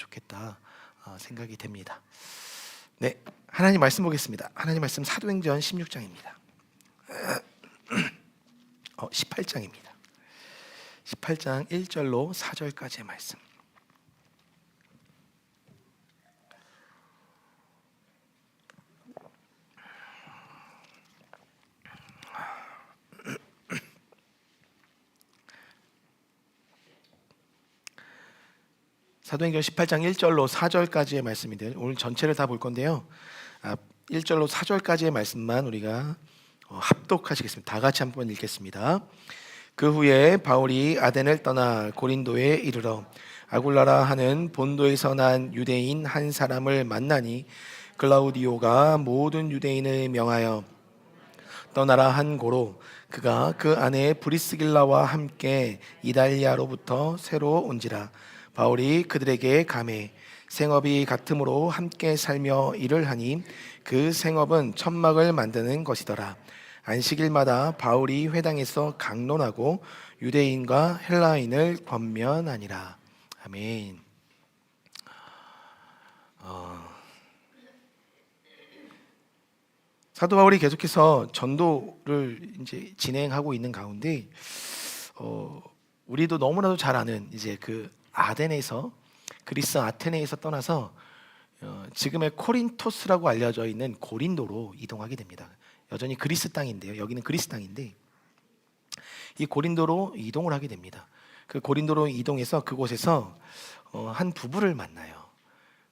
좋겠다 생각이 됩니다. 네, 하나님 말씀 보겠습니다. 하나님 말씀 사도행전 16장입니다. 18장입니다. 18장 1절로 4절까지의 말씀. 사도행전 18장 1절로 4절까지의 말씀인데 오늘 전체를 다 볼 건데요. 1절로 4절까지의 말씀만 우리가 합독하시겠습니다. 다 같이 한번 읽겠습니다. 그 후에 바울이 아덴을 떠나 고린도에 이르러 아굴라라 하는 본도에서 난 유대인 한 사람을 만나니 글라우디오가 모든 유대인을 명하여 떠나라 한 고로 그가 그 아내 브리스길라와 함께 이달리아로부터 새로 온지라. 바울이 그들에게 감해 생업이 같으므로 함께 살며 일을 하니 그 생업은 천막을 만드는 것이더라. 안식일마다 바울이 회당에서 강론하고 유대인과 헬라인을 권면하니라. 아멘. 사도 바울이 계속해서 전도를 이제 진행하고 있는 가운데 우리도 너무나도 잘 아는 이제 그 아덴에서 그리스 아테네에서 떠나서 지금의 코린토스라고 알려져 있는 고린도로 이동하게 됩니다. 여전히 그리스 땅인데요. 여기는 그리스 땅인데 이 고린도로 이동을 하게 됩니다. 그 고린도로 이동해서 그곳에서 한 부부를 만나요.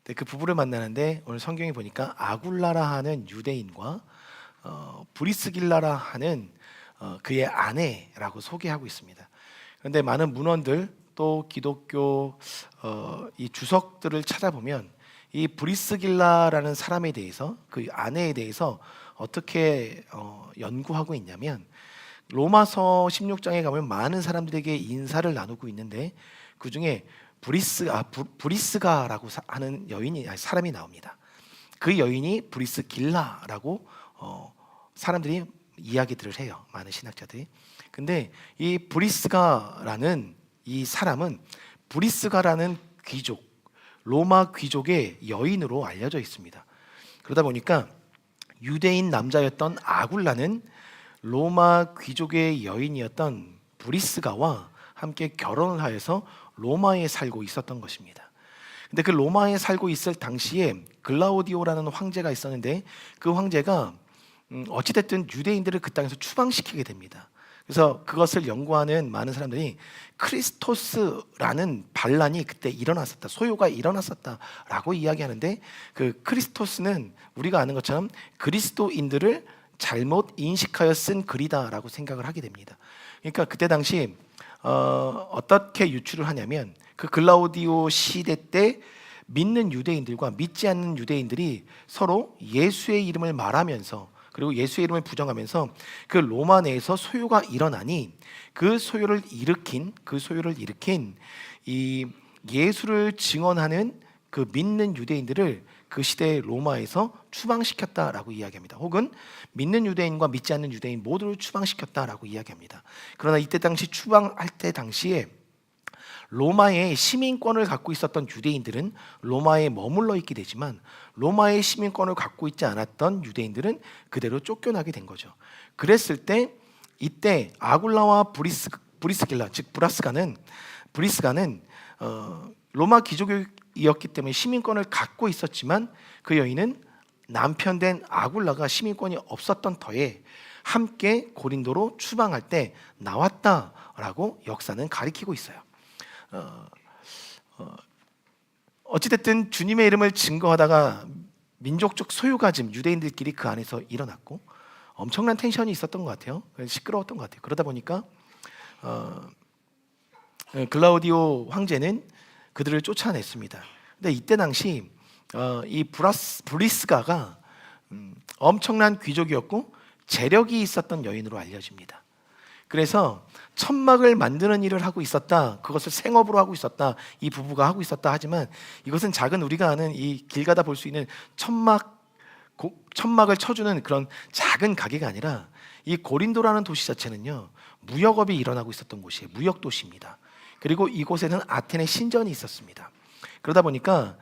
근데 그 부부를 만나는데 오늘 성경에 보니까 아굴라라 하는 유대인과 브리스길라라 하는 그의 아내라고 소개하고 있습니다. 그런데 많은 문헌들 또 기독교 이 주석들을 찾아보면 이 브리스길라라는 사람에 대해서 그 아내에 대해서 어떻게 연구하고 있냐면 로마서 16장에 가면 많은 사람들에게 인사를 나누고 있는데 그 중에 브리스가라고 하는 사람이 나옵니다. 그 여인이 브리스길라라고 사람들이 이야기들을 해요. 많은 신학자들이. 근데 이 브리스가라는 이 사람은 브리스가라는 귀족, 로마 귀족의 여인으로 알려져 있습니다. 그러다 보니까 유대인 남자였던 아굴라는 로마 귀족의 여인이었던 브리스가와 함께 결혼을 하여서 로마에 살고 있었던 것입니다. 근데 그 로마에 살고 있을 당시에 글라우디오라는 황제가 있었는데 그 황제가 어찌됐든 유대인들을 그 땅에서 추방시키게 됩니다. 그래서 그것을 연구하는 많은 사람들이 크리스토스라는 반란이 그때 일어났었다, 소요가 일어났었다라고 이야기하는데 그 크리스토스는 우리가 아는 것처럼 그리스도인들을 잘못 인식하여 쓴 글이다라고 생각을 하게 됩니다. 그러니까 그때 당시 어떻게 유추를 하냐면 그 글라우디오 시대 때 믿는 유대인들과 믿지 않는 유대인들이 서로 예수의 이름을 말하면서 그리고 예수의 이름을 부정하면서 그 로마 내에서 소요가 일어나니 그 소요를 일으킨 이 예수를 증언하는 그 믿는 유대인들을 그 시대의 로마에서 추방시켰다라고 이야기합니다. 혹은 믿는 유대인과 믿지 않는 유대인 모두를 추방시켰다라고 이야기합니다. 그러나 이때 당시 추방할 때 당시에 로마의 시민권을 갖고 있었던 유대인들은 로마에 머물러 있게 되지만 로마의 시민권을 갖고 있지 않았던 유대인들은 그대로 쫓겨나게 된 거죠. 그랬을 때 이때 아굴라와 브리스길라 즉 브리스가는 로마 귀족이었기 때문에 시민권을 갖고 있었지만 그 여인은 남편 된 아굴라가 시민권이 없었던 터에 함께 고린도로 추방할 때 나왔다라고 역사는 가리키고 있어요. 어찌됐든 주님의 이름을 증거하다가 민족적 소유가짐 유대인들끼리 그 안에서 일어났고 엄청난 텐션이 있었던 것 같아요. 시끄러웠던 것 같아요. 그러다 보니까 글라우디오 황제는 그들을 쫓아냈습니다. 근데 이때 당시 이 브리스가가 엄청난 귀족이었고 재력이 있었던 여인으로 알려집니다. 그래서 천막을 만드는 일을 하고 있었다. 그것을 생업으로 하고 있었다. 이 부부가 하고 있었다 하지만 이것은 작은 우리가 아는 이 길 가다 볼 수 있는 천막을 쳐주는 그런 작은 가게가 아니라 이 고린도라는 도시 자체는요 무역업이 일어나고 있었던 곳이에요. 무역 도시입니다. 그리고 이곳에는 아테네 신전이 있었습니다. 그러다 보니까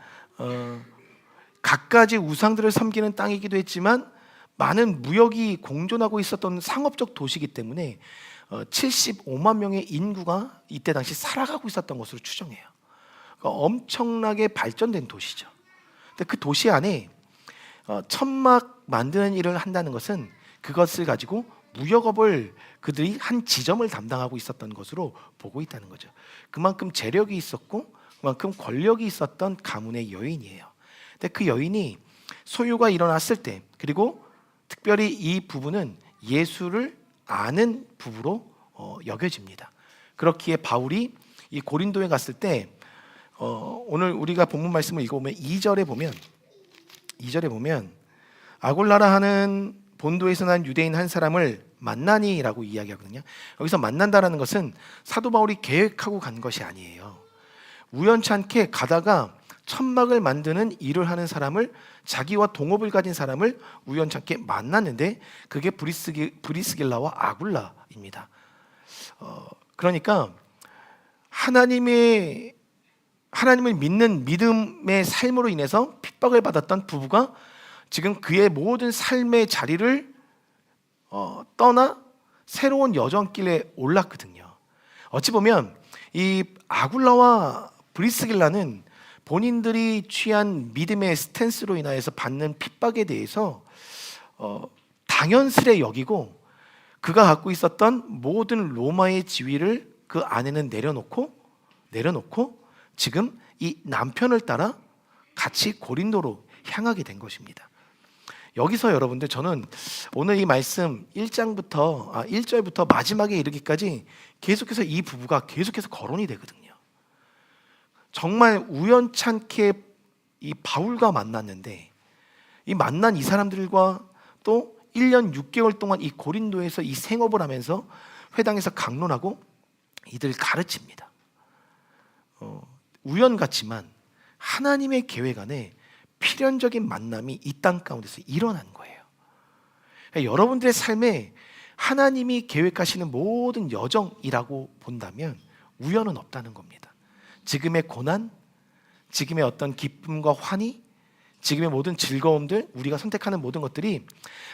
갖가지 우상들을 섬기는 땅이기도 했지만 많은 무역이 공존하고 있었던 상업적 도시이기 때문에 75만 명의 인구가 이때 당시 살아가고 있었던 것으로 추정해요. 그러니까 엄청나게 발전된 도시죠. 근데 그 도시 안에 천막 만드는 일을 한다는 것은 그것을 가지고 무역업을 그들이 한 지점을 담당하고 있었던 것으로 보고 있다는 거죠. 그만큼 재력이 있었고 그만큼 권력이 있었던 가문의 여인이에요. 근데 그 여인이 소유가 일어났을 때, 그리고 특별히 이 부부는 예수를 아는 부부로 여겨집니다. 그렇기에 바울이 이 고린도에 갔을 때 오늘 우리가 본문 말씀을 읽어보면 2절에 보면 아골라라 하는 본도에서 난 유대인 한 사람을 만나니라고 이야기하거든요. 여기서 만난다라는 것은 사도 바울이 계획하고 간 것이 아니에요. 우연찮게 가다가 천막을 만드는 일을 하는 사람을, 자기와 동업을 가진 사람을 우연찮게 만났는데 그게 브리스길라와 아굴라입니다. 그러니까 하나님을 믿는 믿음의 삶으로 인해서 핍박을 받았던 부부가 지금 그의 모든 삶의 자리를 떠나 새로운 여정길에 올랐거든요. 어찌 보면 이 아굴라와 브리스길라는 본인들이 취한 믿음의 스탠스로 인하여서 받는 핍박에 대해서 당연스레 여기고 그가 갖고 있었던 모든 로마의 지위를 그 아내는 내려놓고 지금 이 남편을 따라 같이 고린도로 향하게 된 것입니다. 여기서 여러분들, 저는 오늘 이 말씀 1절부터 마지막에 이르기까지 계속해서 이 부부가 계속해서 거론이 되거든요. 정말 우연찮게 이 바울과 만났는데 이 만난 이 사람들과 또 1년 6개월 동안 이 고린도에서 이 생업을 하면서 회당에서 강론하고 이들 가르칩니다. 우연 같지만 하나님의 계획 안에 필연적인 만남이 이 땅 가운데서 일어난 거예요. 그러니까 여러분들의 삶에 하나님이 계획하시는 모든 여정이라고 본다면 우연은 없다는 겁니다. 지금의 고난, 지금의 어떤 기쁨과 환희, 지금의 모든 즐거움들, 우리가 선택하는 모든 것들이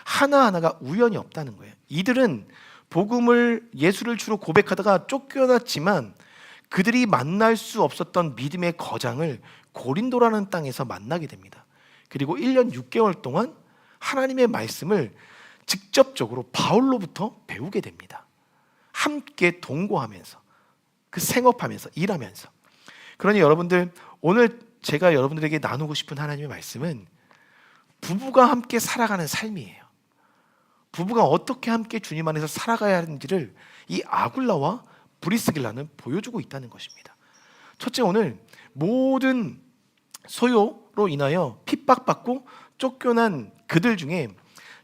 하나하나가 우연이 없다는 거예요. 이들은 복음을, 예수를 주로 고백하다가 쫓겨났지만 그들이 만날 수 없었던 믿음의 거장을 고린도라는 땅에서 만나게 됩니다. 그리고 1년 6개월 동안 하나님의 말씀을 직접적으로 바울로부터 배우게 됩니다. 함께 동거하면서, 그 생업하면서, 일하면서. 그러니 여러분들, 오늘 제가 여러분들에게 나누고 싶은 하나님의 말씀은 부부가 함께 살아가는 삶이에요. 부부가 어떻게 함께 주님 안에서 살아가야 하는지를 이 아굴라와 브리스길라는 보여주고 있다는 것입니다. 첫째, 오늘 모든 소요로 인하여 핍박받고 쫓겨난 그들 중에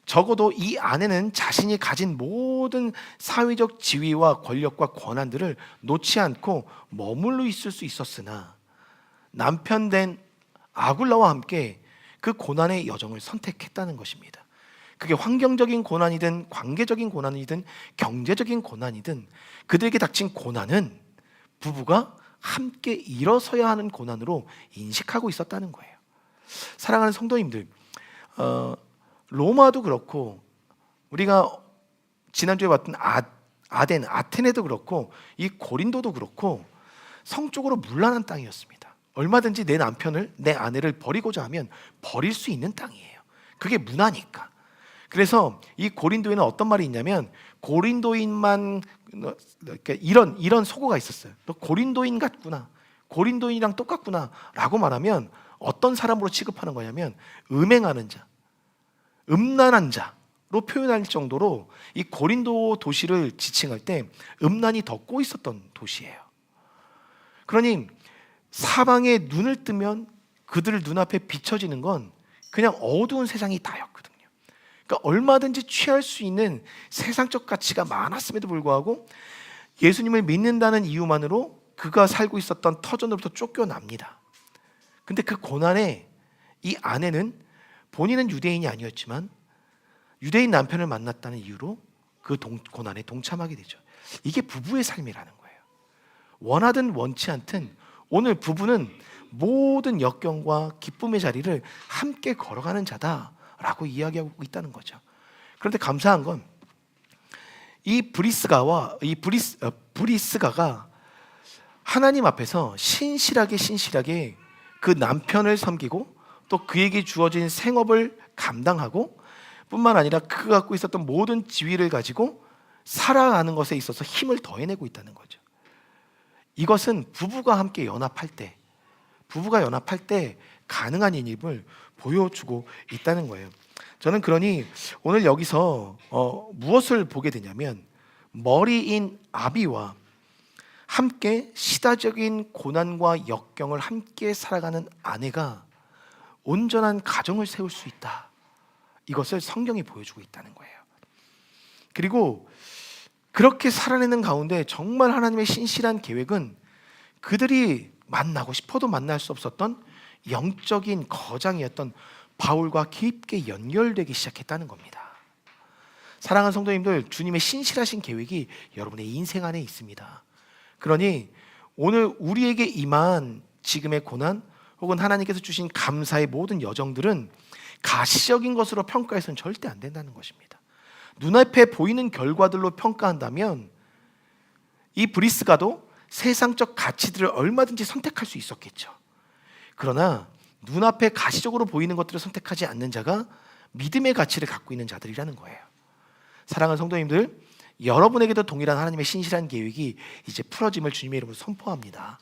적어도 이 아내는 자신이 가진 모든 사회적 지위와 권력과 권한들을 놓지 않고 머물러 있을 수 있었으나 남편 된 아굴라와 함께 그 고난의 여정을 선택했다는 것입니다. 그게 환경적인 고난이든 관계적인 고난이든 경제적인 고난이든 그들에게 닥친 고난은 부부가 함께 일어서야 하는 고난으로 인식하고 있었다는 거예요. 사랑하는 성도님들, 로마도 그렇고 우리가 지난주에 봤던 아테네도 그렇고 이 고린도도 그렇고 성적으로 문란한 땅이었습니다. 얼마든지 내 남편을, 내 아내를 버리고자 하면 버릴 수 있는 땅이에요. 그게 문화니까. 그래서 이 고린도에는 어떤 말이 있냐면 고린도인만 이런 속어가 있었어요. 너 고린도인 같구나, 고린도인이랑 똑같구나 라고 말하면 어떤 사람으로 취급하는 거냐면 음행하는 자, 음란한 자로 표현할 정도로 이 고린도 도시를 지칭할 때 음란이 덮고 있었던 도시예요. 그러니 사방에 눈을 뜨면 그들 눈앞에 비춰지는 건 그냥 어두운 세상이 다였거든요. 그러니까 얼마든지 취할 수 있는 세상적 가치가 많았음에도 불구하고 예수님을 믿는다는 이유만으로 그가 살고 있었던 터전으로부터 쫓겨납니다. 근데 그 고난에 이 아내는 본인은 유대인이 아니었지만 유대인 남편을 만났다는 이유로 그 고난에 동참하게 되죠. 이게 부부의 삶이라는 거예요. 원하든 원치 않든 오늘 부부는 모든 역경과 기쁨의 자리를 함께 걸어가는 자다라고 이야기하고 있다는 거죠. 그런데 감사한 건 이 브리스가가 하나님 앞에서 신실하게 그 남편을 섬기고 또 그에게 주어진 생업을 감당하고 뿐만 아니라 그가 갖고 있었던 모든 지위를 가지고 살아가는 것에 있어서 힘을 더해내고 있다는 거죠. 이것은 부부가 연합할 때 가능한 일임을 보여주고 있다는 거예요. 저는 그러니 오늘 여기서 무엇을 보게 되냐면 머리인 아비와 함께 시다적인 고난과 역경을 함께 살아가는 아내가 온전한 가정을 세울 수 있다. 이것을 성경이 보여주고 있다는 거예요. 그리고 그렇게 살아내는 가운데 정말 하나님의 신실한 계획은 그들이 만나고 싶어도 만날 수 없었던 영적인 거장이었던 바울과 깊게 연결되기 시작했다는 겁니다. 사랑하는 성도님들, 주님의 신실하신 계획이 여러분의 인생 안에 있습니다. 그러니 오늘 우리에게 임한 지금의 고난 혹은 하나님께서 주신 감사의 모든 여정들은 가시적인 것으로 평가해서는 절대 안 된다는 것입니다. 눈앞에 보이는 결과들로 평가한다면 이 브리스가도 세상적 가치들을 얼마든지 선택할 수 있었겠죠. 그러나 눈앞에 가시적으로 보이는 것들을 선택하지 않는 자가 믿음의 가치를 갖고 있는 자들이라는 거예요. 사랑하는 성도님들, 여러분에게도 동일한 하나님의 신실한 계획이 이제 풀어짐을 주님의 이름으로 선포합니다.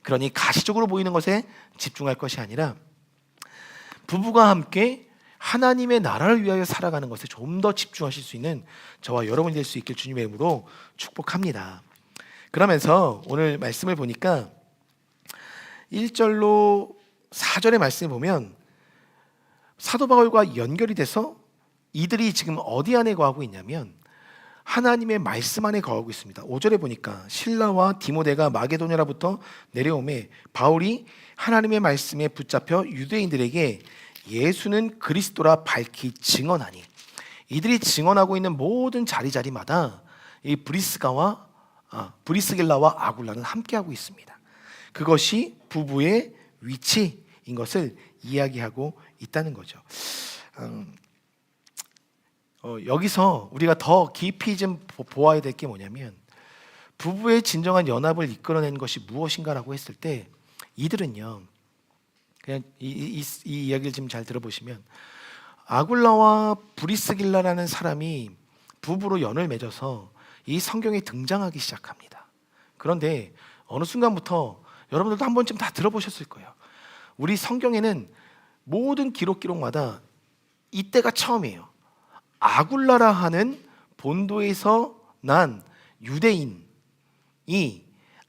그러니 가시적으로 보이는 것에 집중할 것이 아니라 부부가 함께 하나님의 나라를 위하여 살아가는 것에 좀 더 집중하실 수 있는 저와 여러분이 될 수 있길 주님의 이름으로 축복합니다. 그러면서 오늘 말씀을 보니까 1절로 4절의 말씀을 보면 사도 바울과 연결이 돼서 이들이 지금 어디 안에 거하고 있냐면 하나님의 말씀 안에 거하고 있습니다. 5절에 보니까 실라와 디모데가 마게도냐로부터 내려오매 바울이 하나님의 말씀에 붙잡혀 유대인들에게 예수는 그리스도라 밝히 증언하니, 이들이 증언하고 있는 모든 자리마다 이 브리스길라와 아굴라는 함께하고 있습니다. 그것이 부부의 위치인 것을 이야기하고 있다는 거죠. 여기서 우리가 더 깊이 좀 보아야 될 게 뭐냐면 부부의 진정한 연합을 이끌어낸 것이 무엇인가라고 했을 때 이들은요, 그냥 이 이야기를 좀 잘 들어보시면 아굴라와 브리스길라라는 사람이 부부로 연을 맺어서 이 성경에 등장하기 시작합니다. 그런데 어느 순간부터 여러분들도 한 번쯤 다 들어보셨을 거예요. 우리 성경에는 모든 기록마다 이때가 처음이에요. 아굴라라 하는 본도에서 난 유대인이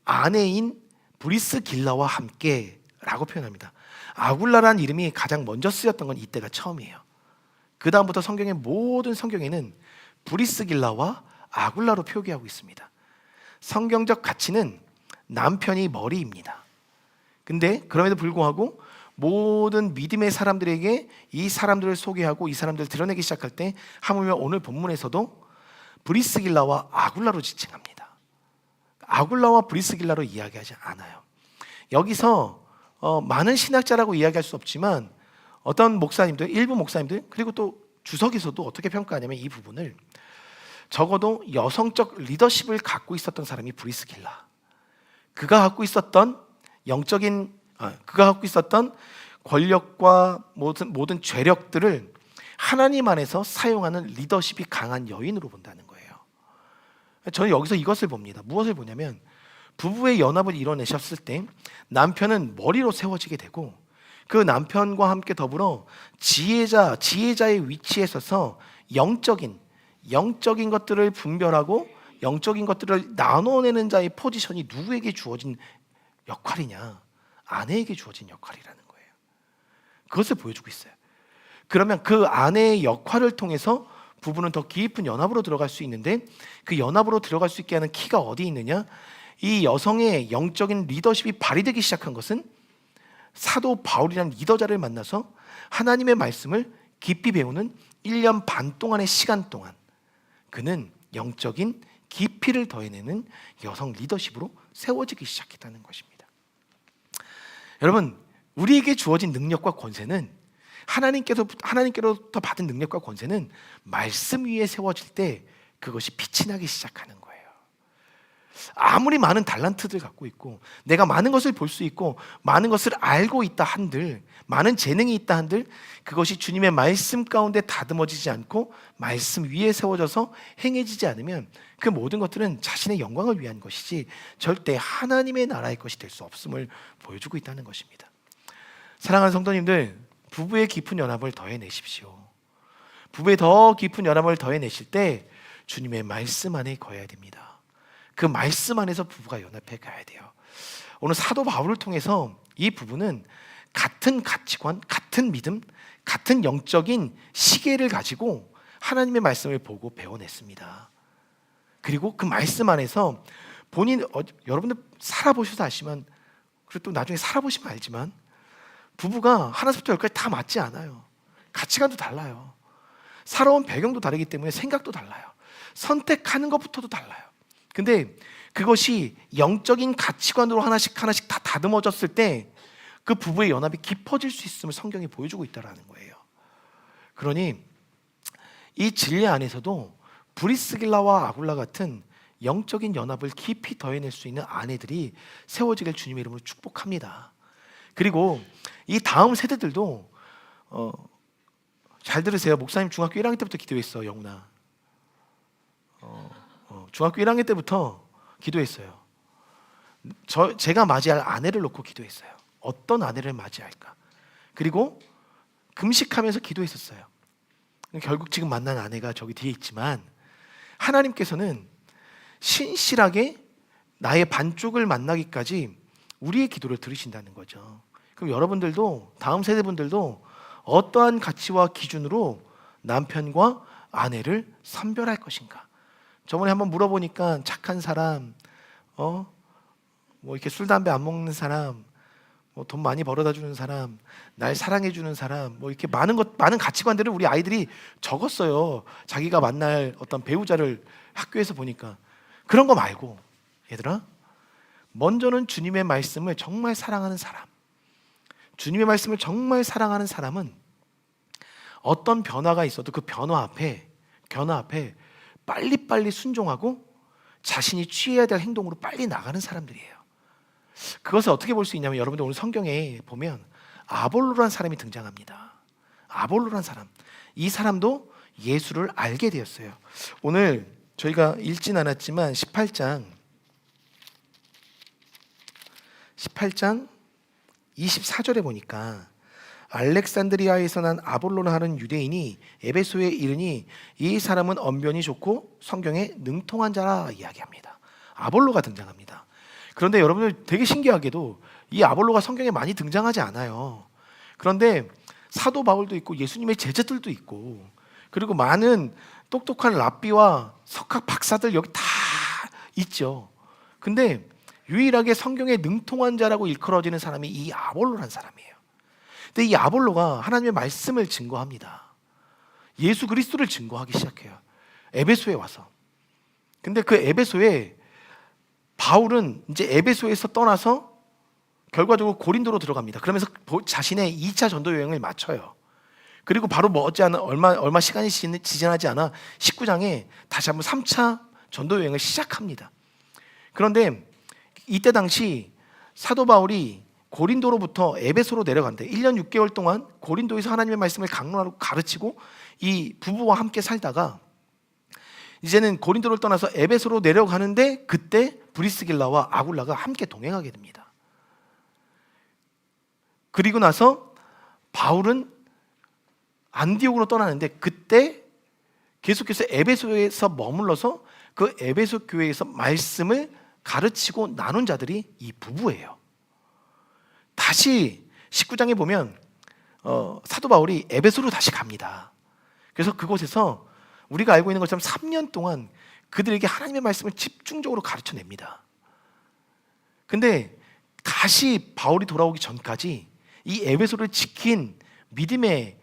아내인 브리스길라와 함께 라고 표현합니다. 아굴라라는 이름이 가장 먼저 쓰였던 건 이때가 처음이에요. 그 다음부터 성경의 모든 성경에는 브리스길라와 아굴라로 표기하고 있습니다. 성경적 가치는 남편이 머리입니다. 근데 그럼에도 불구하고 모든 믿음의 사람들에게 이 사람들을 소개하고 이 사람들을 드러내기 시작할 때 하물며 오늘 본문에서도 브리스길라와 아굴라로 지칭합니다. 아굴라와 브리스길라로 이야기하지 않아요. 여기서 많은 신학자라고 이야기할 수 없지만 어떤 목사님들, 일부 목사님들, 그리고 또 주석에서도 어떻게 평가하냐면 이 부분을 적어도 여성적 리더십을 갖고 있었던 사람이 브리스길라, 그가 갖고 있었던 권력과 모든 죄력들을 하나님 안에서 사용하는 리더십이 강한 여인으로 본다는 거예요. 저는 여기서 이것을 봅니다. 무엇을 보냐면 부부의 연합을 이뤄내셨을 때 남편은 머리로 세워지게 되고 그 남편과 함께 더불어 지혜자의 위치에 서서 영적인 것들을 분별하고 영적인 것들을 나눠내는 자의 포지션이 누구에게 주어진 역할이냐? 아내에게 주어진 역할이라는 거예요. 그것을 보여주고 있어요. 그러면 그 아내의 역할을 통해서 부부는 더 깊은 연합으로 들어갈 수 있는데 그 연합으로 들어갈 수 있게 하는 키가 어디 있느냐? 이 여성의 영적인 리더십이 발휘되기 시작한 것은 사도 바울이라는 리더자를 만나서 하나님의 말씀을 깊이 배우는 1년 반 동안의 시간 동안 그는 영적인 깊이를 더해내는 여성 리더십으로 세워지기 시작했다는 것입니다. 여러분, 우리에게 주어진 능력과 권세는 하나님께로부터 받은 능력과 권세는 말씀 위에 세워질 때 그것이 빛이 나기 시작하는 거예요. 아무리 많은 달란트들 갖고 있고 내가 많은 것을 볼 수 있고 많은 것을 알고 있다 한들, 많은 재능이 있다 한들, 그것이 주님의 말씀 가운데 다듬어지지 않고 말씀 위에 세워져서 행해지지 않으면 그 모든 것들은 자신의 영광을 위한 것이지 절대 하나님의 나라의 것이 될 수 없음을 보여주고 있다는 것입니다. 사랑하는 성도님들, 부부의 깊은 연합을 더해내십시오. 부부의 더 깊은 연합을 더해내실 때 주님의 말씀 안에 거해야 됩니다. 그 말씀 안에서 부부가 연합해 가야 돼요. 오늘 사도 바울을 통해서 이 부부는 같은 가치관, 같은 믿음, 같은 영적인 시계를 가지고 하나님의 말씀을 보고 배워냈습니다. 그리고 그 말씀 안에서 여러분들 살아보셔서 아시면, 그리고 또 나중에 살아보시면 알지만 부부가 하나부터 열까지 다 맞지 않아요. 가치관도 달라요. 살아온 배경도 다르기 때문에 생각도 달라요. 선택하는 것부터도 달라요. 근데 그것이 영적인 가치관으로 하나씩 다 다듬어졌을 때 그 부부의 연합이 깊어질 수 있음을 성경이 보여주고 있다는 거예요. 그러니 이 진리 안에서도 브리스길라와 아굴라 같은 영적인 연합을 깊이 더해낼 수 있는 아내들이 세워지길 주님의 이름으로 축복합니다. 그리고 이 다음 세대들도 잘 들으세요. 목사님 중학교 1학년 때부터 기도했어, 영훈아. 중학교 1학년 때부터 기도했어요. 제가 맞이할 아내를 놓고 기도했어요. 어떤 아내를 맞이할까? 그리고 금식하면서 기도했었어요. 결국 지금 만난 아내가 저기 뒤에 있지만 하나님께서는 신실하게 나의 반쪽을 만나기까지 우리의 기도를 들으신다는 거죠. 그럼 여러분들도, 다음 세대분들도 어떠한 가치와 기준으로 남편과 아내를 선별할 것인가? 저번에 한번 물어보니까 착한 사람, 뭐 이렇게 술 담배 안 먹는 사람, 뭐 돈 많이 벌어다 주는 사람, 날 사랑해 주는 사람, 뭐 이렇게 많은 가치관들을 우리 아이들이 적었어요. 자기가 만날 어떤 배우자를 학교에서 보니까. 그런 거 말고, 얘들아, 먼저는 주님의 말씀을 정말 사랑하는 사람, 주님의 말씀을 정말 사랑하는 사람은 어떤 변화가 있어도 그 변화 앞에 빨리빨리 순종하고 자신이 취해야 될 행동으로 빨리 나가는 사람들이에요. 그것을 어떻게 볼 수 있냐면, 여러분들 오늘 성경에 보면 아볼로라는 사람이 등장합니다. 아볼로라는 사람, 이 사람도 예수를 알게 되었어요. 오늘 저희가 읽진 않았지만 18장 24절에 보니까 알렉산드리아에서 난 아볼로라 하는 유대인이 에베소에 이르니 이 사람은 언변이 좋고 성경에 능통한 자라 이야기합니다. 아볼로가 등장합니다. 그런데 여러분들 되게 신기하게도 이 아볼로가 성경에 많이 등장하지 않아요. 그런데 사도 바울도 있고 예수님의 제자들도 있고, 그리고 많은 똑똑한 랍비와 석학 박사들 여기 다 있죠. 근데 유일하게 성경에 능통한 자라고 일컬어지는 사람이 이 아볼로라는 사람이에요. 근데 이 아볼로가 하나님의 말씀을 증거합니다. 예수 그리스도를 증거하기 시작해요. 에베소에 와서. 근데 그 에베소에 바울은 이제 에베소에서 떠나서 결과적으로 고린도로 들어갑니다. 그러면서 자신의 2차 전도 여행을 마쳐요. 그리고 바로 머지않아 얼마 시간이 지나지 않아 19장에 다시 한번 3차 전도 여행을 시작합니다. 그런데 이때 당시 사도 바울이 고린도로부터 에베소로 내려간대. 1년 6개월 동안 고린도에서 하나님의 말씀을 강론하고 가르치고 이 부부와 함께 살다가 이제는 고린도를 떠나서 에베소로 내려가는데 그때 브리스길라와 아굴라가 함께 동행하게 됩니다. 그리고 나서 바울은 안디옥으로 떠나는데 그때 계속해서 에베소에서 머물러서 그 에베소 교회에서 말씀을 가르치고 나눈 자들이 이 부부예요. 다시 19장에 보면 사도 바울이 에베소로 다시 갑니다. 그래서 그곳에서 우리가 알고 있는 것처럼 3년 동안 그들에게 하나님의 말씀을 집중적으로 가르쳐냅니다. 근데 다시 바울이 돌아오기 전까지 이 에베소를 지킨 믿음의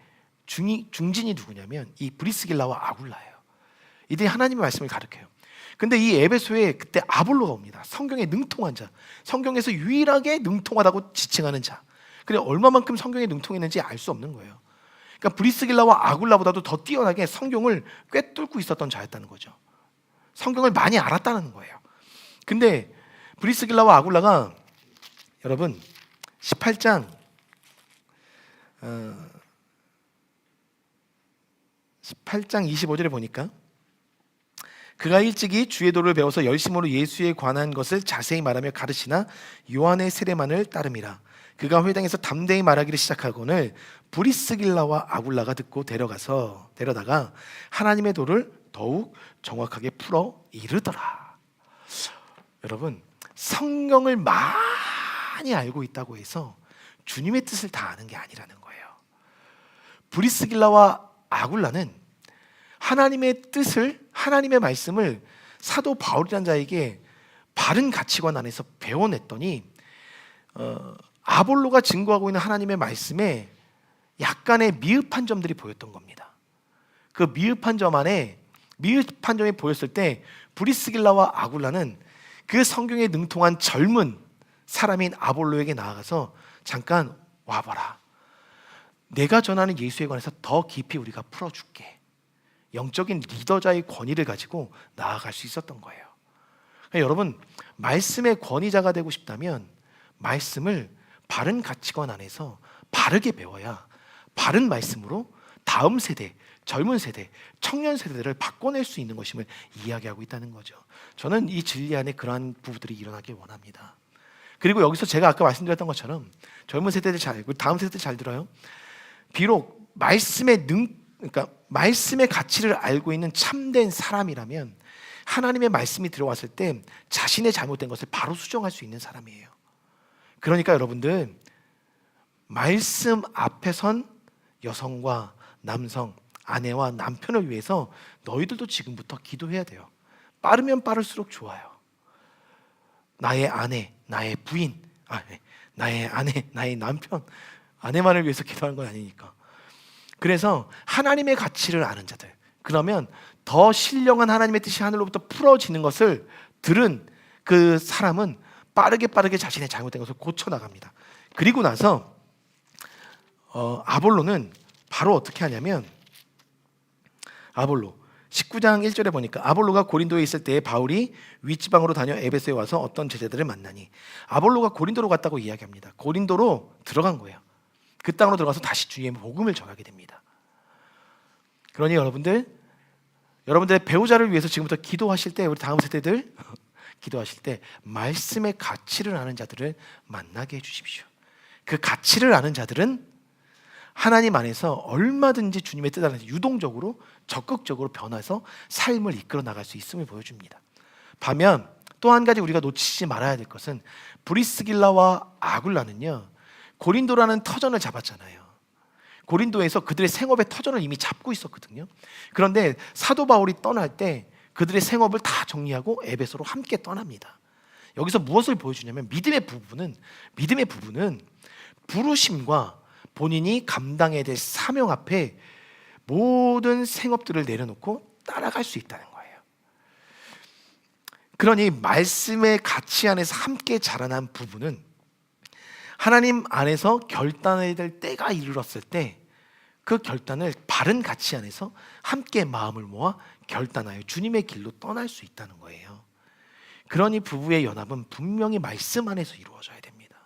중진이 누구냐면 이 브리스길라와 아굴라예요. 이들이 하나님의 말씀을 가르쳐요. 근데 이 에베소에 그때 아볼로가 옵니다. 성경에 능통한 자, 성경에서 유일하게 능통하다고 지칭하는 자, 그래 얼마만큼 성경에 능통했는지 알 수 없는 거예요. 그러니까 브리스길라와 아굴라보다도 더 뛰어나게 성경을 꿰뚫고 있었던 자였다는 거죠. 성경을 많이 알았다는 거예요. 근데 브리스길라와 아굴라가 여러분 18장 25절에 보니까 그가 일찍이 주의 도를 배워서 열심으로 예수에 관한 것을 자세히 말하며 가르치나 요한의 세례만을 따름이라. 그가 회당에서 담대히 말하기를 시작하거늘 브리스길라와 아굴라가 듣고 데려다가 하나님의 도를 더욱 정확하게 풀어 이르더라. 여러분, 성경을 많이 알고 있다고 해서 주님의 뜻을 다 아는 게 아니라는 거예요. 브리스길라와 아굴라는 하나님의 뜻을, 하나님의 말씀을 사도 바울이라는 자에게 바른 가치관 안에서 배워냈더니 아볼로가 증거하고 있는 하나님의 말씀에 약간의 미흡한 점들이 보였던 겁니다. 그 미흡한 점이 보였을 때 브리스길라와 아굴라는 그 성경에 능통한 젊은 사람인 아볼로에게 나아가서 잠깐 와봐라. 내가 전하는 예수에 관해서 더 깊이 우리가 풀어줄게. 영적인 리더자의 권위를 가지고 나아갈 수 있었던 거예요. 그러니까 여러분, 말씀의 권위자가 되고 싶다면 말씀을 바른 가치관 안에서 바르게 배워야 바른 말씀으로 다음 세대, 젊은 세대, 청년 세대들을 바꿔낼 수 있는 것임을 이야기하고 있다는 거죠. 저는 이 진리 안에 그러한 부부들이 일어나길 원합니다. 그리고 여기서 제가 아까 말씀드렸던 것처럼 젊은 세대들 다음 세대들 잘 들어요. 비록 그러니까 말씀의 가치를 알고 있는 참된 사람이라면 하나님의 말씀이 들어왔을 때 자신의 잘못된 것을 바로 수정할 수 있는 사람이에요. 그러니까 여러분들, 말씀 앞에 선 여성과 남성, 아내와 남편을 위해서 너희들도 지금부터 기도해야 돼요. 빠르면 빠를수록 좋아요. 나의 아내, 나의 부인, 나의 아내, 나의 남편, 아내만을 위해서 기도하는 건 아니니까. 그래서 하나님의 가치를 아는 자들, 그러면 더 신령한 하나님의 뜻이 하늘로부터 풀어지는 것을 들은 그 사람은 빠르게 자신의 잘못된 것을 고쳐나갑니다. 그리고 나서 아볼로는 바로 어떻게 하냐면, 아볼로 19장 1절에 보니까 아볼로가 고린도에 있을 때에 바울이 윗지방으로 다녀 에베소에 와서 어떤 제자들을 만나니, 아볼로가 고린도로 갔다고 이야기합니다. 고린도로 들어간 거예요. 그 땅으로 들어가서 다시 주의 복음을 전하게 됩니다. 그러니 여러분들의 배우자를 위해서 지금부터 기도하실 때, 우리 다음 세대들 기도하실 때 말씀의 가치를 아는 자들을 만나게 해주십시오. 그 가치를 아는 자들은 하나님 안에서 얼마든지 주님의 뜻 안에서 유동적으로 적극적으로 변해서 삶을 이끌어 나갈 수 있음을 보여줍니다. 반면 또 한 가지 우리가 놓치지 말아야 될 것은, 브리스길라와 아굴라는요, 고린도라는 터전을 잡았잖아요. 고린도에서 그들의 생업의 터전을 이미 잡고 있었거든요. 그런데 사도 바울이 떠날 때 그들의 생업을 다 정리하고 에베소로 함께 떠납니다. 여기서 무엇을 보여주냐면, 믿음의 부분은 부르심과 본인이 감당해야 될 사명 앞에 모든 생업들을 내려놓고 따라갈 수 있다는 거예요. 그러니 말씀의 가치 안에서 함께 자라난 부부는 하나님 안에서 결단해야 될 때가 이르렀을 때 그 결단을 바른 가치 안에서 함께 마음을 모아 결단하여 주님의 길로 떠날 수 있다는 거예요. 그러니 부부의 연합은 분명히 말씀 안에서 이루어져야 됩니다.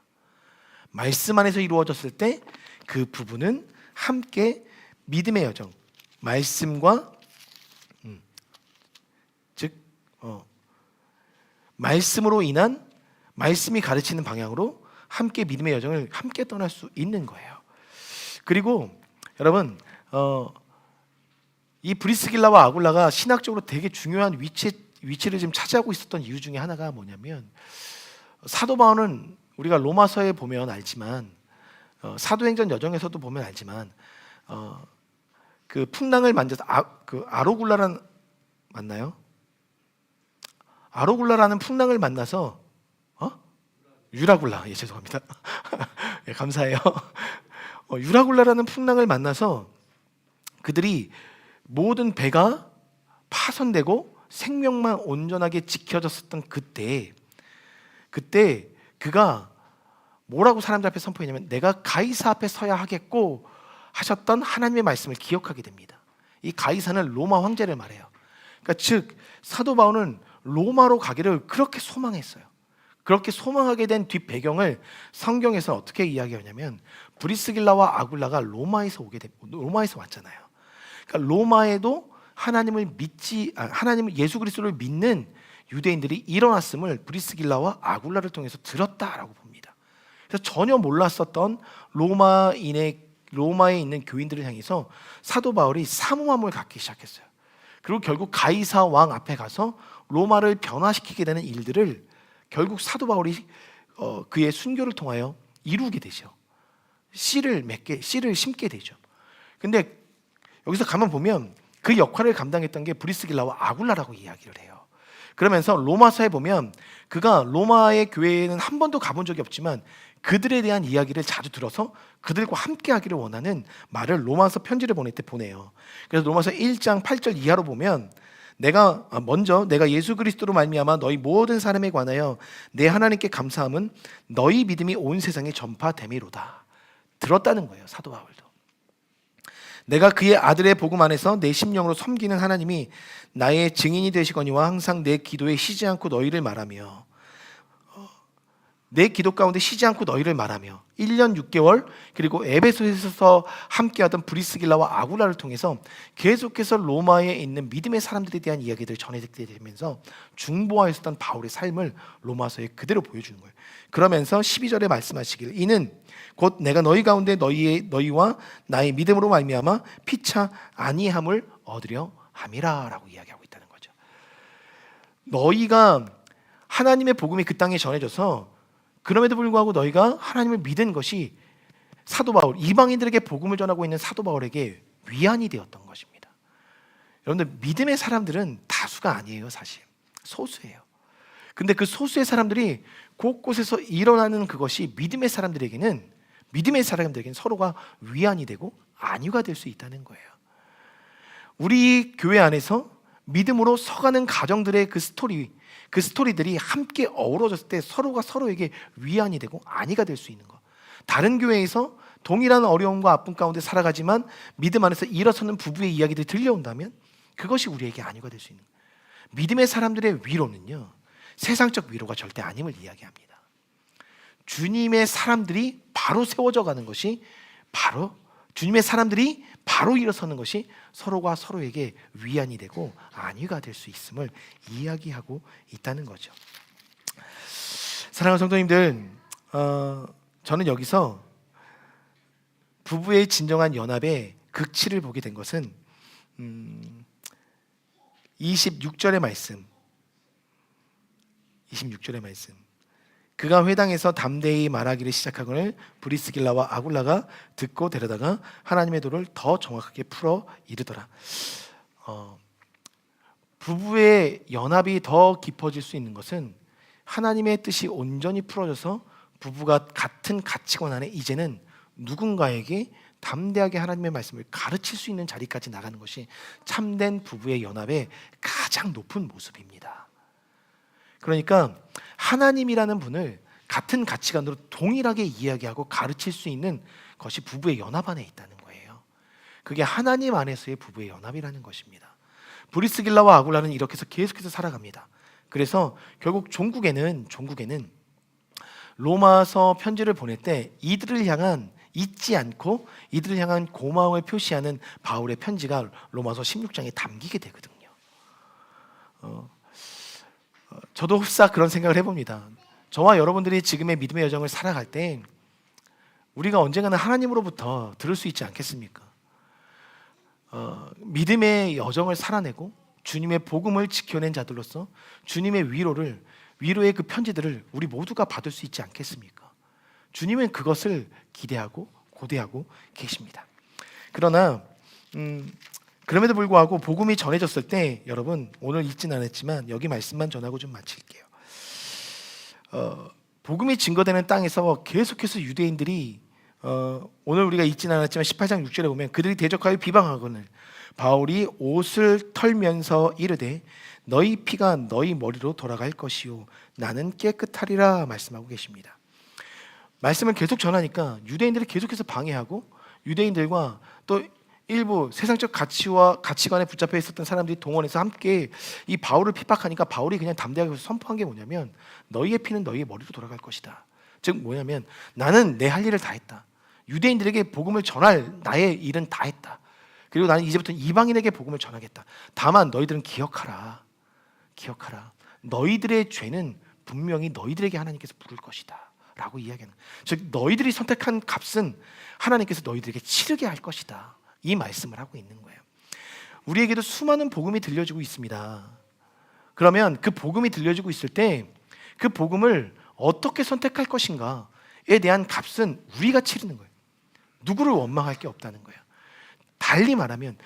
말씀 안에서 이루어졌을 때 그 부부는 함께 믿음의 여정, 말씀과 말씀으로 인한, 말씀이 가르치는 방향으로 함께 믿음의 여정을 함께 떠날 수 있는 거예요. 그리고 여러분, 이 브리스길라와 아굴라가 신학적으로 되게 중요한 위치를 지금 차지하고 있었던 이유 중에 하나가 뭐냐면, 사도 바울은 우리가 로마서에 보면 알지만, 사도행전 여정에서도 보면 알지만, 그 풍랑을 만져서 아로굴라라는, 맞나요? 아로굴라라는 풍랑을 만나서 유라굴라, 죄송합니다. 예, 감사해요. 유라굴라라는 풍랑을 만나서 그들이 모든 배가 파손되고 생명만 온전하게 지켜졌었던 그때 그가 뭐라고 사람들 앞에 선포했냐면 내가 가이사 앞에 서야 하겠고 하셨던 하나님의 말씀을 기억하게 됩니다. 이 가이사는 로마 황제를 말해요. 그러니까 즉 사도 바울은 로마로 가기를 그렇게 소망했어요. 그렇게 소망하게 된 뒷 배경을 성경에서 어떻게 이야기하냐면 브리스길라와 아굴라가 로마에서 왔잖아요. 그러니까 로마에도 하나님을 예수 그리스도를 믿는 유대인들이 일어났음을 브리스길라와 아굴라를 통해서 들었다라고 봅니다. 그래서 전혀 몰랐었던 로마에 있는 교인들을 향해서 사도 바울이 사모함을 갖기 시작했어요. 그리고 결국 가이사 왕 앞에 가서 로마를 변화시키게 되는 일들을 결국 사도 바울이 그의 순교를 통하여 이루게 되죠. 씨를 심게 되죠. 근데 여기서 가만 보면 그 역할을 감당했던 게 브리스길라와 아굴라라고 이야기를 해요. 그러면서 로마서에 보면 그가 로마의 교회에는 한 번도 가본 적이 없지만 그들에 대한 이야기를 자주 들어서 그들과 함께 하기를 원하는 말을 로마서 편지를 보낼 때 보내요. 그래서 로마서 1장 8절 이하로 보면 내가 예수 그리스도로 말미암아 너희 모든 사람에 관하여 내 하나님께 감사함은 너희 믿음이 온 세상에 전파됨이로다. 들었다는 거예요. 사도 바울도. 내가 그의 아들의 복음 안에서 내 심령으로 섬기는 하나님이 나의 증인이 되시거니와 항상 내 기도에 쉬지 않고 너희를 말하며 내 기도 가운데 쉬지 않고 너희를 말하며 1년 6개월 그리고 에베소에서 함께하던 브리스길라와 아굴라를 통해서 계속해서 로마에 있는 믿음의 사람들에 대한 이야기들을 전해듣게 되면서 중보하였던 바울의 삶을 로마서에 그대로 보여주는 거예요. 그러면서 12절에 말씀하시기를 이는 곧 내가 너희 가운데 너희와 나의 믿음으로 말미암아 피차 아니함을 얻으려 함이라라고 이야기하고 있다는 거죠. 너희가 하나님의 복음이 그 땅에 전해져서 그럼에도 불구하고 너희가 하나님을 믿은 것이 사도 바울, 이방인들에게 복음을 전하고 있는 사도 바울에게 위안이 되었던 것입니다. 여러분들 믿음의 사람들은 다수가 아니에요. 사실 소수예요. 근데 그 소수의 사람들이 곳곳에서 일어나는 그것이 믿음의 사람들에게는 서로가 위안이 되고 안위가 될 수 있다는 거예요. 우리 교회 안에서 믿음으로 서가는 가정들의 그 스토리들이 함께 어우러졌을 때 서로가 서로에게 위안이 되고 안위가 될 수 있는 것. 다른 교회에서 동일한 어려움과 아픔 가운데 살아가지만 믿음 안에서 일어서는 부부의 이야기들이 들려온다면 그것이 우리에게 안위가 될 수 있는 거예요. 믿음의 사람들의 위로는요, 세상적 위로가 절대 아님을 이야기합니다. 주님의 사람들이 바로 세워져 가는 것이 주님의 사람들이 바로 일어서는 것이 서로가 서로에게 위안이 되고 안위가 될 수 있음을 이야기하고 있다는 거죠. 사랑하는 성도님들, 저는 여기서 부부의 진정한 연합의 극치를 보게 된 것은 26절의 말씀 그가 회당에서 담대히 말하기를 시작하거늘 브리스길라와 아굴라가 듣고 데려다가 하나님의 도를 더 정확하게 풀어 이르더라. 부부의 연합이 더 깊어질 수 있는 것은 하나님의 뜻이 온전히 풀어져서 부부가 같은 가치관 안에 이제는 누군가에게 담대하게 하나님의 말씀을 가르칠 수 있는 자리까지 나가는 것이 참된 부부의 연합의 가장 높은 모습입니다. 그러니까 하나님이라는 분을 같은 가치관으로 동일하게 이야기하고 가르칠 수 있는 것이 부부의 연합 안에 있다는 거예요. 그게 하나님 안에서의 부부의 연합이라는 것입니다. 브리스길라와 아굴라는 이렇게 해서 계속해서 살아갑니다. 그래서 결국 종국에는 로마서 편지를 보낼 때 이들을 향한 잊지 않고 이들을 향한 고마움을 표시하는 바울의 편지가 로마서 16장에 담기게 되거든요. 저도 흡사 그런 생각을 해봅니다. 저와 여러분들이 지금의 믿음의 여정을 살아갈 때 우리가 언젠가는 하나님으로부터 들을 수 있지 않겠습니까? 믿음의 여정을 살아내고 주님의 복음을 지켜낸 자들로서 주님의 위로의 그 편지들을 우리 모두가 받을 수 있지 않겠습니까? 주님은 그것을 기대하고 고대하고 계십니다. 그러나 그럼에도 불구하고 복음이 전해졌을 때 여러분 오늘 읽진 않았지만 여기 말씀만 전하고 좀 마칠게요. 복음이 증거되는 땅에서 계속해서 유대인들이 오늘 우리가 읽진 않았지만 18장 6절에 보면 그들이 대적하여 비방하거늘 바울이 옷을 털면서 이르되 너희 피가 너희 머리로 돌아갈 것이요 나는 깨끗하리라 말씀하고 계십니다. 말씀을 계속 전하니까 유대인들이 계속해서 방해하고 유대인들과 또 일부 세상적 가치관에 붙잡혀 있었던 사람들이 동원해서 함께 이 바울을 핍박하니까 바울이 그냥 담대하게 선포한 게 뭐냐면 너희의 피는 너희의 머리로 돌아갈 것이다. 즉 뭐냐면 나는 내 할 일을 다 했다. 유대인들에게 복음을 전할 나의 일은 다 했다. 그리고 나는 이제부터 이방인에게 복음을 전하겠다. 다만 너희들은 기억하라. 너희들의 죄는 분명히 너희들에게 하나님께서 물을 것이다 라고 이야기하는, 즉 너희들이 선택한 값은 하나님께서 너희들에게 치르게 할 것이다, 이 말씀을 하고 있는 거예요. 우리에게도 수많은 복음이 들려지고 있습니다. 그러면 그 복음이 들려지고 있을 때 그 복음을 어떻게 선택할 것인가에 대한 값은 우리가 치르는 거예요. 누구를 원망할 게 없다는 거예요. 달리 말하면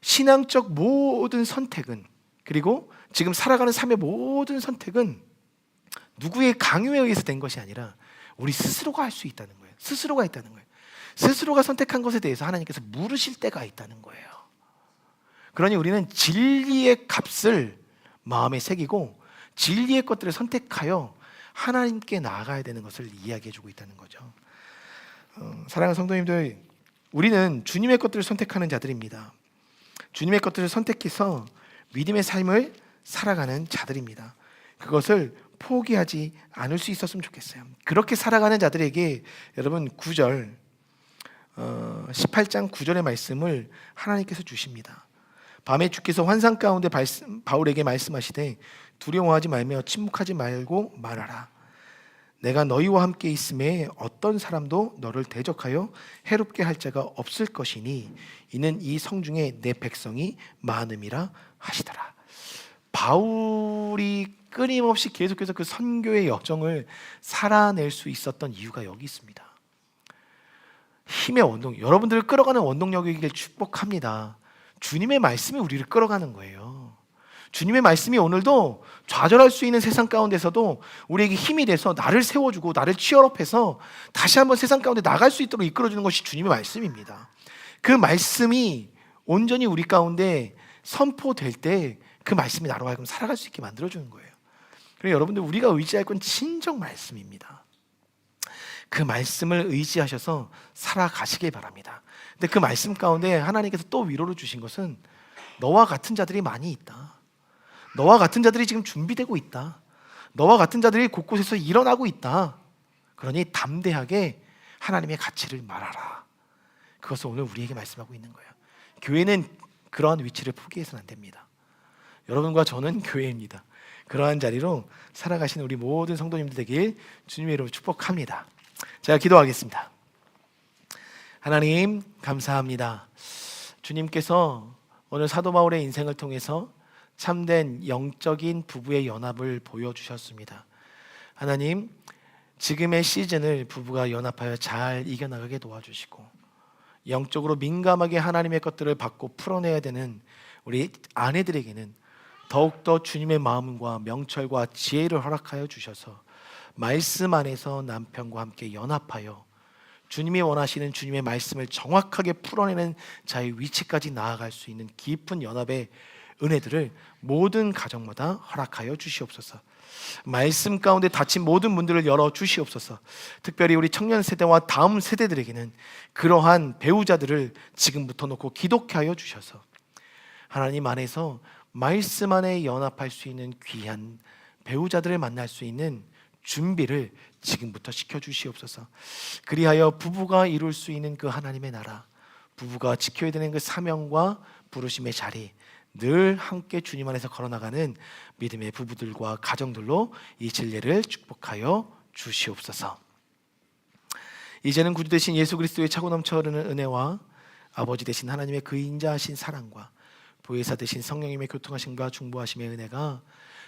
신앙적 모든 선택은, 그리고 지금 살아가는 삶의 모든 선택은 누구의 강요에 의해서 된 것이 아니라 우리 스스로가 할 수 있다는 거예요. 스스로가 선택한 것에 대해서 하나님께서 물으실 때가 있다는 거예요. 그러니 우리는 진리의 값을 마음에 새기고 진리의 것들을 선택하여 하나님께 나아가야 되는 것을 이야기해주고 있다는 거죠. 사랑하는 성도님들, 우리는 주님의 것들을 선택하는 자들입니다. 주님의 것들을 선택해서 믿음의 삶을 살아가는 자들입니다. 그것을 포기하지 않을 수 있었으면 좋겠어요. 그렇게 살아가는 자들에게 여러분 9절 18장 9절의 말씀을 하나님께서 주십니다. 밤에 주께서 환상 가운데 바울에게 말씀하시되 두려워하지 말며 침묵하지 말고 말하라. 내가 너희와 함께 있음에 어떤 사람도 너를 대적하여 해롭게 할 자가 없을 것이니 이는 이 성중에 내 백성이 많음이라 하시더라. 바울이 끊임없이 계속해서 그 선교의 여정을 살아낼 수 있었던 이유가 여기 있습니다. 힘의 원동, 여러분들을 끌어가는 원동력이길 축복합니다. 주님의 말씀이 우리를 끌어가는 거예요. 주님의 말씀이 오늘도 좌절할 수 있는 세상 가운데서도 우리에게 힘이 돼서 나를 세워주고 나를 치열업해서 다시 한번 세상 가운데 나갈 수 있도록 이끌어주는 것이 주님의 말씀입니다. 그 말씀이 온전히 우리 가운데 선포될 때 그 말씀이 나로 하여금 살아갈 수 있게 만들어주는 거예요. 그래서 여러분들, 우리가 의지할 건 친정 말씀입니다. 그 말씀을 의지하셔서 살아가시길 바랍니다. 근데 그 말씀 가운데 하나님께서 또 위로를 주신 것은 너와 같은 자들이 많이 있다. 너와 같은 자들이 지금 준비되고 있다. 너와 같은 자들이 곳곳에서 일어나고 있다. 그러니 담대하게 하나님의 가치를 말하라. 그것을 오늘 우리에게 말씀하고 있는 거예요. 교회는 그러한 위치를 포기해서는 안 됩니다. 여러분과 저는 교회입니다. 그러한 자리로 살아가시는 우리 모든 성도님들 되길 주님의 이름으로 축복합니다. 제가 기도하겠습니다. 하나님 감사합니다. 주님께서 오늘 사도 바울의 인생을 통해서 참된 영적인 부부의 연합을 보여주셨습니다. 하나님, 지금의 시즌을 부부가 연합하여 잘 이겨나가게 도와주시고 영적으로 민감하게 하나님의 것들을 받고 풀어내야 되는 우리 아내들에게는 더욱더 주님의 마음과 명철과 지혜를 허락하여 주셔서 말씀 안에서 남편과 함께 연합하여 주님이 원하시는 주님의 말씀을 정확하게 풀어내는 자의 위치까지 나아갈 수 있는 깊은 연합의 은혜들을 모든 가정마다 허락하여 주시옵소서. 말씀 가운데 닫힌 모든 문들을 열어 주시옵소서. 특별히 우리 청년 세대와 다음 세대들에게는 그러한 배우자들을 지금부터 놓고 기독케 하여 주셔서 하나님 안에서 말씀 안에 연합할 수 있는 귀한 배우자들을 만날 수 있는 준비를 지금부터 시켜주시옵소서. 그리하여 부부가 이룰 수 있는 그 하나님의 나라, 부부가 지켜야 되는 그 사명과 부르심의 자리, 늘 함께 주님 안에서 걸어나가는 믿음의 부부들과 가정들로 이 진리를 축복하여 주시옵소서. 이제는 구주 되신 예수 그리스도의 차고 넘쳐 흐르는 은혜와 아버지 되신 하나님의 그 인자하신 사랑과 보혜사 되신 성령님의 교통하심과 중보하심의 은혜가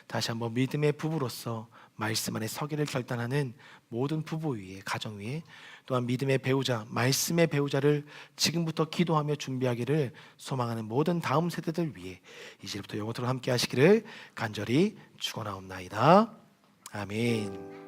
다시 한번 믿음의 부부로서 말씀 안에 서기를 결단하는 모든 부부 위에, 가정 위에, 또한 믿음의 배우자, 말씀의 배우자를 지금부터 기도하며 준비하기를 소망하는 모든 다음 세대들 위해 이제부터 영원토록 함께 하시기를 간절히 축원하옵나이다. 아멘.